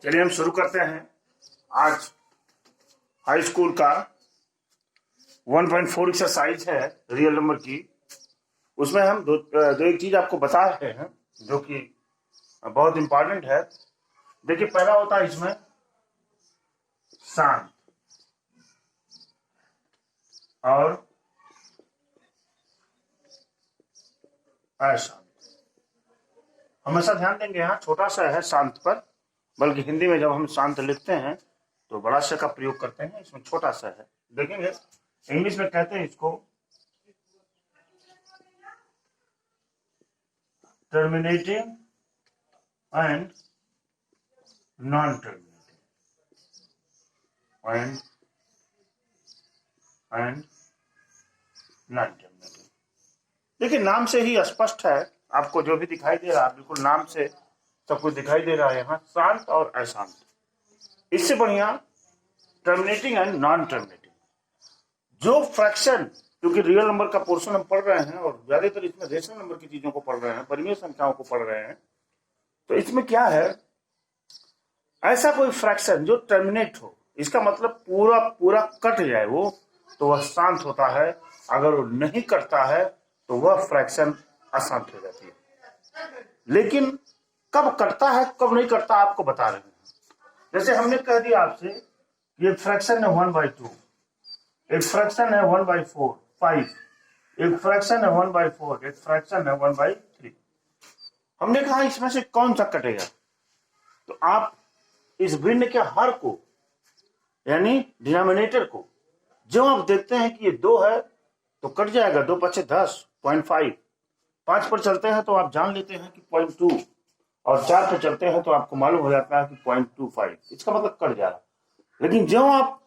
चलिए हम शुरू करते हैं। आज हाई स्कूल का 1.4 एक्सरसाइज है रियल नंबर की। उसमें हम दो एक चीज आपको बता रहे हैं जो कि बहुत इंपॉर्टेंट है। देखिए, पहला होता है इसमें शांत और अशांत। हमेशा ध्यान देंगे, यहाँ छोटा सा है शांत पर, बल्कि हिंदी में जब हम शांत लिखते हैं तो बड़ा श का प्रयोग करते हैं, इसमें छोटा सा है। देखेंगे इंग्लिश में कहते हैं इसको terminating and non terminating and non terminating. देखिए, नाम से ही स्पष्ट है, आपको जो भी दिखाई दे रहा है बिल्कुल नाम से सब कुछ दिखाई दे रहा है। यहाँ शांत और अशांत, इससे बढ़िया टर्मिनेटिंग एंड नॉन टर्मिनेटिंग। जो फ्रैक्शन, क्योंकि रियल नंबर का पोर्शन हम पढ़ रहे हैं और ज्यादातर इसमें रेशनल नंबर की चीजों को पढ़ रहे हैं, परिमेय संख्याओं को पढ़ रहे हैं, तो इसमें क्या है, ऐसा कोई फ्रैक्शन जो टर्मिनेट हो, इसका मतलब पूरा पूरा कट जाए वो, तो वह शांत होता है। अगर वो नहीं कटता है तो वह फ्रैक्शन अशांत हो जाती है। लेकिन कब कटता है कब नहीं कटता आपको बता रहे हैं। जैसे हमने कह दिया आपसे, ये फ्रैक्शन है 1/2, एक फ्रैक्शन है 1/4, 5, एक फ्रैक्शन है 1/4, एक फ्रैक्शन है 1/3। हमने कहा इसमें से कौन सा कटेगा, तो आप इस भिन्न के हर को, यानी डिनोमिनेटर को, जो आप देखते हैं कि ये 2 है तो कट जाएगा, 2 पचे 10, 0.5। 5 पर चलते हैं तो आप जान लेते हैं कि 0.2, और 4 पर चलते हैं तो आपको मालूम हो जाता है कि 0.25, इसका मतलब कट जा रहा। लेकिन जब आप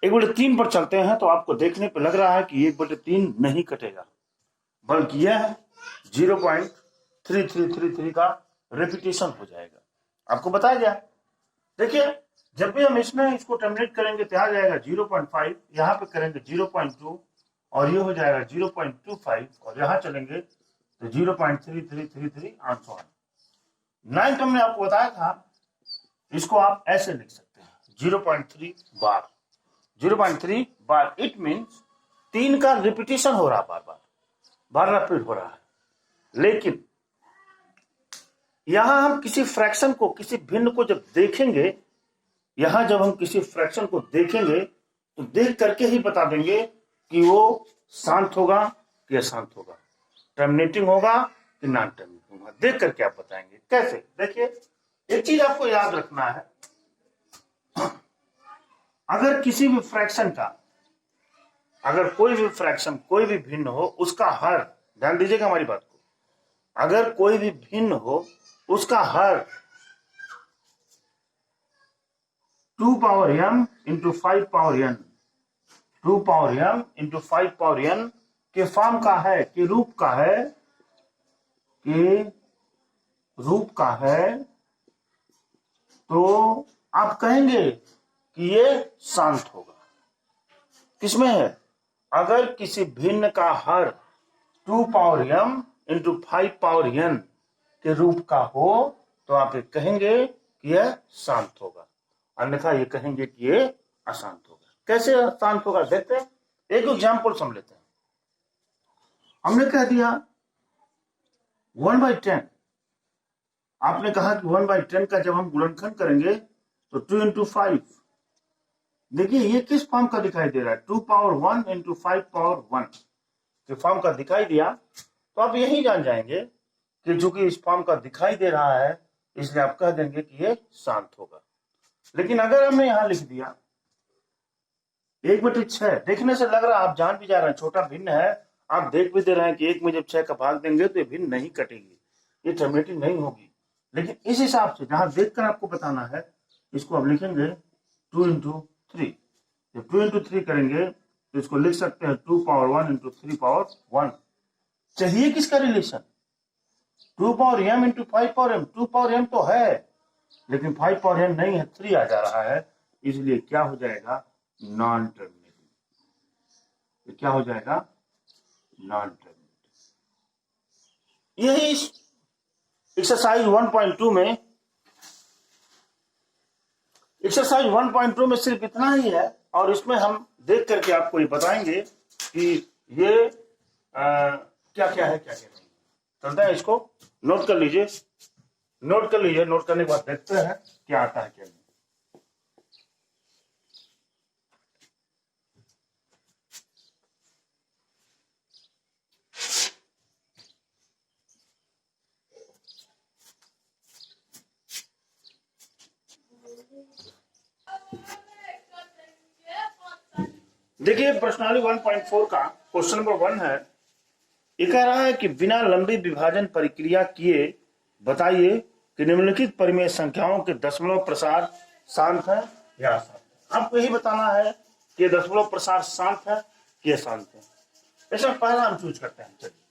1/3 पर चलते हैं तो आपको देखने पर लग रहा है कि 1/3 नहीं कटेगा, बल्कि यह 0.3333 का रेपिटेशन हो जाएगा। आपको बताया गया। देखिए, जब भी हम इसमें इसको टर्मिनेट करेंगे तो आ जाएगा 0.5, यहाँ पे करेंगे 0.2, और ये हो जाएगा 0.25, और यहाँ चलेंगे तो 0.3333 आंसर। 9th हमने आपको बताया था, इसको आप ऐसे लिख सकते हैं 0.3 बार। 0.3 बार इट मीन्स 3 का रिपीटेशन हो रहा, बार रिपीट हो रहा है। लेकिन यहां हम किसी फ्रैक्शन को, किसी भिन्न को जब देखेंगे, यहां जब हम किसी फ्रैक्शन को देखेंगे तो देख करके ही बता देंगे कि वो शांत होगा कि अशांत होगा, टर्मिनेटिंग होगा कि नॉन टर्मिनेटिंग होगा। देख करके आप बताएंगे। कैसे? देखिए, एक चीज आपको याद रखना है, अगर किसी भी फ्रैक्शन का, अगर कोई भी फ्रैक्शन, कोई भी भिन्न हो, उसका हर, ध्यान दीजिएगा हमारी बात को, अगर कोई भी भिन्न हो उसका हर 2 power m into 5 power n, 2 power m into 5 power n के फॉर्म का है, के रूप का है, के रूप का है, तो आप कहेंगे कि ये शांत होगा। किसमें है? अगर किसी भिन्न का हर 2 power m into 5 power n के रूप का हो तो आप ये कहेंगे कि यह शांत होगा, अन्यथा ये कहेंगे कि ये अशांत होगा। कैसे शांत होगा देखते हैं। एक एग्जाम्पल समझ लेते हैं। हमने कह दिया 1/10, आपने कहा कि 1/10 का जब हम गुणनखंड करेंगे तो 2 इंटू 5। देखिए, ये किस फॉर्म का दिखाई दे रहा है, 2 पावर 1 इंटू 5 पावर 1 के फॉर्म का दिखाई दिया, तो आप यही जान जाएंगे कि चूंकि इस फॉर्म का दिखाई दे रहा है इसलिए आप कह देंगे कि ये शांत होगा। लेकिन अगर हमने यहां लिख दिया 1/6, देखने से लग रहा है, आप जान भी जा रहे हैं छोटा भिन्न है, आप देख भी दे रहे हैं कि 1 में जब 6 का भाग देंगे तो ये भिन्न नहीं कटेगी, ये टर्मिनेटिंग नहीं होगी। लेकिन इस हिसाब से जहां देखकर आपको बताना है, इसको आप लिखेंगे 2 इंटू 3। जब 2 इंटू 3 करेंगे तो इसको लिख सकते हैं 2 पावर 1 इंटू 3 पावर 1। चाहिए किसका relation? 2 power m into 5 power m। 2 power m तो है लेकिन 5 पावर m नहीं है, 3 आ जा रहा है, इसलिए क्या हो जाएगा, नॉन टर्मिनेटिंग। क्या हो जाएगा, नॉन टर्मिनेटिंग। यही एक्सरसाइज 1.2 में एक्सरसाइज 1.2 में सिर्फ इतना ही है, और इसमें हम देख करके आपको ये बताएंगे कि ये क्या क्या है, क्या क्या नहीं। चलते हैं, इसको नोट कर लीजिए, नोट कर लीजिए। नोट करने के बाद देखते हैं क्या आता है क्या नहीं। देखिए, प्रश्नावली 1.4 का क्वेश्चन नंबर 1 है। ये कह रहा है कि बिना लंबी विभाजन प्रक्रिया किए बताइए कि निम्नलिखित परिमेय संख्याओं के दशमलव प्रसार शांत है या अशांत है। आपको यही बताना है कि दशमलव प्रसार शांत है कि अशांत है। इसमें पहला हम चूज करते हैं। चलिए,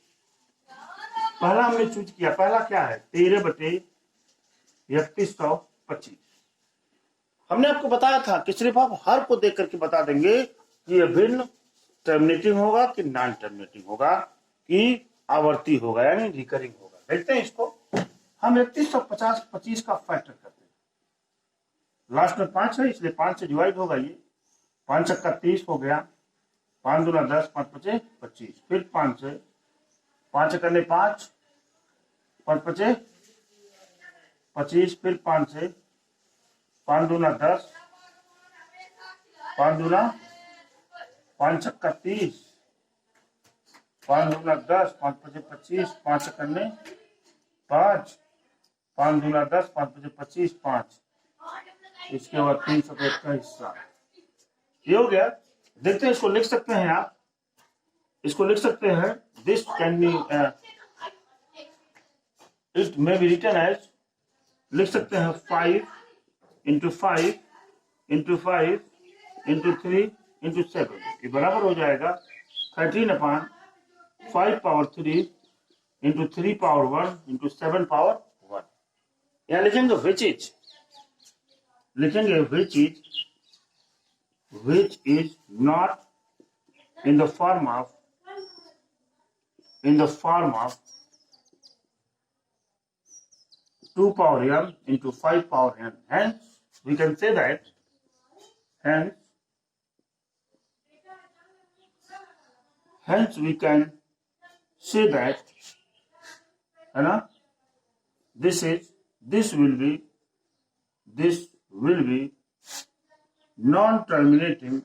पहला हमने चूज किया। पहला क्या है? 13/3125। हमने आपको बताया था कि सिर्फ आप हर को देख करके बता देंगे कि यह भिन्न टर्मिनेटिंग होगा कि नॉन टर्मिनेटिंग होगा कि आवर्ती होगा, यानी रिकरिंग होगा। देखते हैं इसको। हम 3150/25 का फैक्टर करते हैं। लास्ट में 5 है, इसलिए 5 से डिवाइड होगा। ये 5 का 30 हो गया, 5 दूना 10, 5 पचे 25, फिर 5 से 5 करने 5, 5 पचे 25, फिर 5 से 5 दूना 10, 5 दूना 5 का 30, 5 दूना 10, 5 पचे 25, 5 करने 5, 5 दूना 10, 5 पचे 25, 5, इसके बाद 3 सफेद का हिस्सा। ये हो गया। देखते हैं, इसको लिख सकते हैं आप। इसको लिख सकते हैं, this can be, it may be written as, लिख सकते हैं 5 इंटू 5 इंटू 5 इंटू 3 इंटू 7। ये बराबर हो जाएगा 13/5 power 3 into 3 power 1 into 7 power 1। यहाँ लिखेंगे विच इज, लिखेंगे which is not in the form of 2 power m into 5 power n. Hence we can say that, hence we can say that, है ना, this will be non-terminating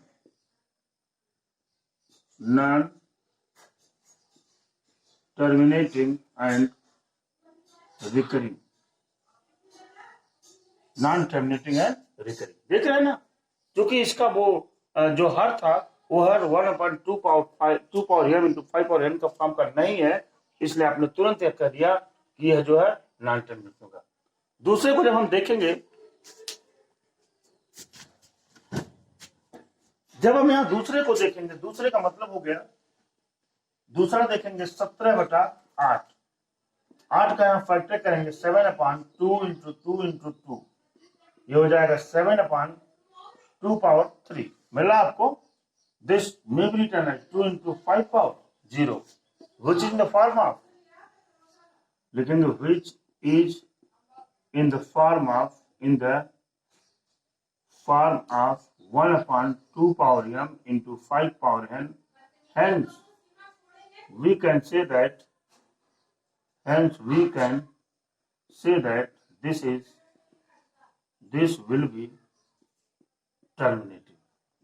and recurring, non terminating and recurring. देख रहे हैं ना, क्योंकि इसका वो जो हर था वो हर 1/2 power m into 5 power n का फॉर्म का नहीं है, इसलिए आपने तुरंत यह कह दिया कि यह जो है नॉन टर्मिनेटिंग होगा। दूसरे को जब हम देखेंगे, जब हम यहाँ दूसरे को देखेंगे, दूसरे का मतलब हो गया, दूसरा देखेंगे 17/8। 8 का यहाँ फैक्टर करेंगे 7/2 इंटू 2 इंटू 2, ये हो जाएगा 7/2 पावर 3। मिला आपको। This may be written as 2 into 5 power 0, which is in the form of, लिखेंगे which is in the form of 1/2 power m into 5 power n. Hence we can say that this will be terminating.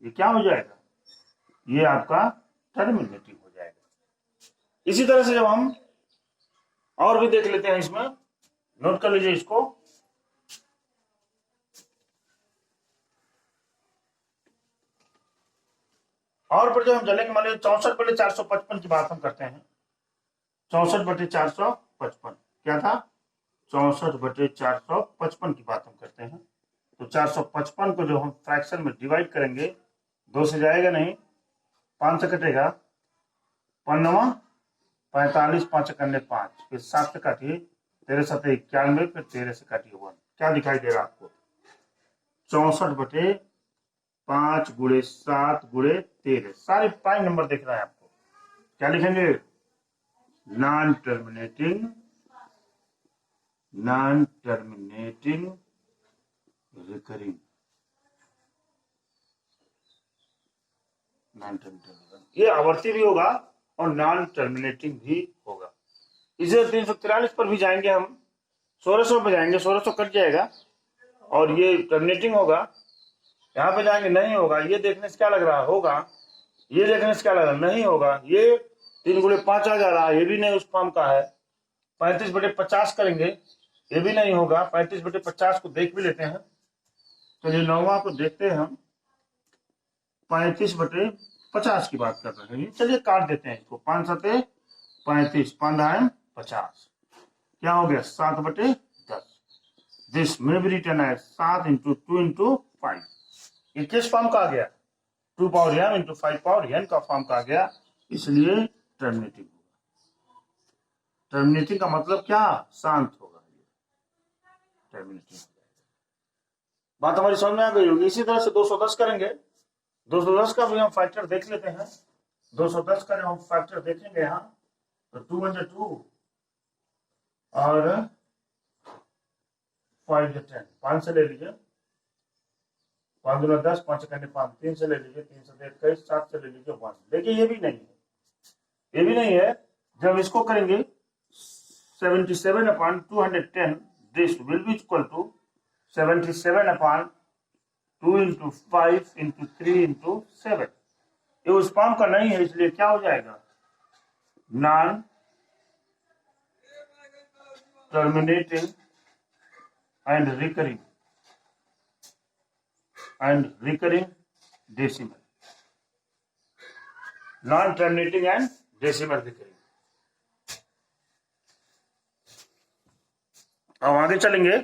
ये क्या हो जाएगा? ये आपका टर्मिनेटिव हो जाएगा। इसी तरह से जब हम और भी देख लेते हैं, इसमें नोट कर लीजिए इसको। और पर जब हम चलेंगे, मान लीजिए 64/455 की बात हम करते हैं। 64/455 क्या था? 64/455 की बात हम करते हैं। तो 455 को जो हम फ्रैक्शन में डिवाइड करेंगे, 2 से जाएगा नहीं, 5 से कटेगा, 5 45, 5 करने 5, फिर 7 से काटिए, 13 7 91, फिर 13 से काटिए 1। क्या दिखाई दे रहा आपको? 64/5 गुणे 7 गुणे 13, सारे प्राइम नंबर दिख रहा है आपको। क्या लिखेंगे? Non terminating recurring. Non terminating होगा, ये आवर्ती भी होगा और नॉन टर्मिनेटिंग भी होगा। इसे 343 पर भी जाएंगे हम, 1600 पे जाएंगे, 1600 कट जाएगा और ये टर्मिनेटिंग होगा। यहाँ पे जाएंगे नहीं होगा, ये देखने से क्या लग रहा होगा, ये देखने से क्या लग रहा नहीं होगा, ये 3 गुणे 5 आ जा रहा है, ये भी नहीं उस फॉर्म का है। 35/50 करेंगे, ये भी नहीं होगा। 35/50 को देख भी लेते हैं, तो ये 9वां को देखते हैं हम। 35/50 की बात कर रहे हैं, चलिए काट देते हैं इसको। 5 7 35, 5 50, क्या हो गया 7/10। दिस में भी रिटर्न है 7 × 2 × 5। ये किस फॉर्म का आ गया, 2 पावर m × 5 पावर n का फॉर्म का आ गया, इसलिए टर्मिनेटिंग होगा। टर्मिनेटिंग का मतलब क्या, शांत होगा, टर्मिनेटिंग। बात हमारी समझ में आ गई होगी। इसी तरह से 210 करेंगे, 210 का भी हम फैक्टर देख लेते हैं। 210 का हम फैक्टर देखेंगे यहाँ, तो 2 × 2 और 5 × 10, 5 से ले लीजिए, 5 × 10, 5 × 5, 3 से ले लीजिए, 3 से 21, 7 से ले लीजिए 1। देखिए ये भी नहीं है, ये भी नहीं है। जब इसको करेंगे 77/210, this will be equal to 77/2 × 5 × 3 × 7। ये उस फॉर्म का नहीं है, इसलिए क्या हो जाएगा, non terminating and recurring decimal, non terminating and decimal recurring. अब आगे चलेंगे।